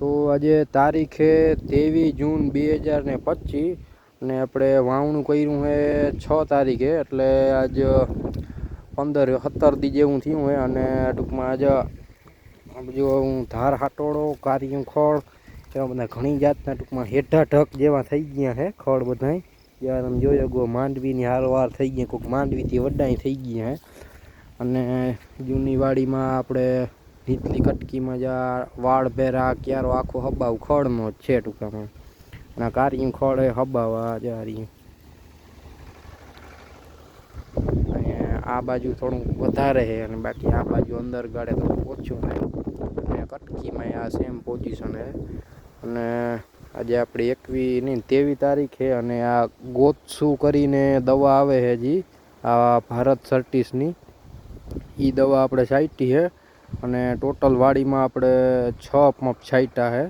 તો આજે તારીખ છે 23 જૂન 2025 અને આપણે વાવણું કર્યું છે 6 તારીખે, એટલે આજ 15-17 દી જેવું થયું હોય. અને ટૂંકમાં આજે જો હું ધાર હાટોળો કારિયું ખળ એવા બધા ઘણી જાતના ટૂંકમાં હેઠા ઢક જેવા થઈ ગયા છે ખળ બધાય. જ્યારે તમે જોઈ શકો માંડવીની હારવાર થઈ ગયા, કોઈક માંડવીથી વડાઈ થઈ ગયા છે. અને જૂની વાડીમાં આપણે નીચલી કટકીમાં જ્યાં વાળ ભેરા ક્યારો આખો હબાવ ખળનો જ છે ટૂંકામાં. અને કારિયું ખળ એ હબાવા જારી. અને આ બાજુ થોડું વધારે છે અને બાકી આ બાજુ અંદર ગાડે થોડું ઓછું થાય. અને કટકીમાં આ સેમ પોઝિશન છે. અને આજે આપણે 23 તારીખ છે અને આ ગોતસુ કરીને દવા આવે છે જી આ ભારત સર્ટિસની, એ દવા આપણે છાંટી છે. અને ટોટલ વાડીમાં આપણે 6 પંપ છાંટ્યા છે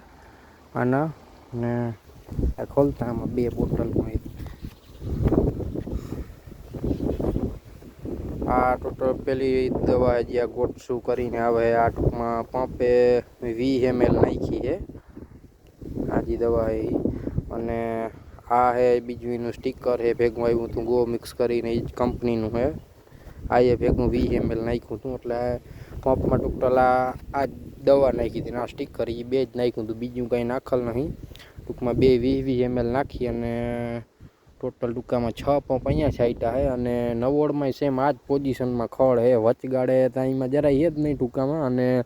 આના. ને આ ખોલતા આમાં 2 બોટલમાં આ ટોટલ પેલી દવા જે આ ગોટસુ કરીને આવે આ ટૂંકમાં પંપે 20 ml નાખી છે આજી દવા એ. અને આ હે બીજું એનું સ્ટીકર છે ભેગું આવ્યું હતું ગો મિક્સ કરીને, એ જ કંપનીનું છે. આ એ ભેગું 20 ml નાખ્યું હતું, એટલે પંપમાં ટોટલ આ દવા નાખી હતી. આ સ્ટીકર એ 2 જ નાખ્યું હતું, બીજું કાંઈ નાખેલ નહીં. ટૂંકમાં 20 ml નાખી અને ટોટલ ટૂંકામાં 6 પંપ અહીંયા છાંટ્યા છે. અને નવોડમાં સેમ આ જ પોઝિશનમાં ખળ છે, વચગાડે ત્યાં જરાય એ જ નહીં ટૂંકામાં. અને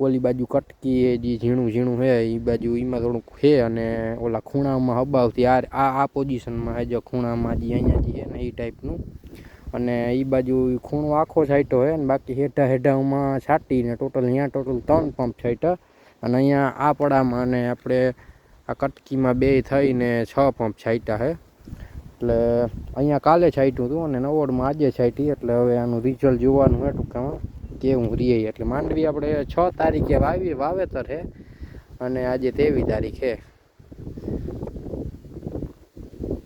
ઓલી બાજુ કટકી એ જે ઝીણું છે એ બાજુ એમાં થોડુંક છે. અને ઓલા ખૂણામાં હબાવથી આ પોઝિશનમાં છે, જો ખૂણામાં જે અહીંયા જે છે ને એ ટાઈપનું. અને એ બાજુ ખૂણો આખો છાંટ્યો છે. અને બાકી હેઠામાં છાંટીને ટોટલ અહીંયા ટોટલ 3 પંપ છાંટ્યા. અને અહીંયા આ પડામાં અને આપણે આ કટકીમાં 2 થઈને 6 પંપ છાંટ્યા છે. એટલે અહીંયા કાલે છાંટ્યું હતું અને નવોડમાં આજે છાંટી. એટલે હવે આનું રિઝલ્ટ જોવાનું છે ટૂંકામાં કેવું રીએ. એટલે માંડવી આપણે 6 તારીખે વાવેતર છે અને આજે 23 તારીખ છે.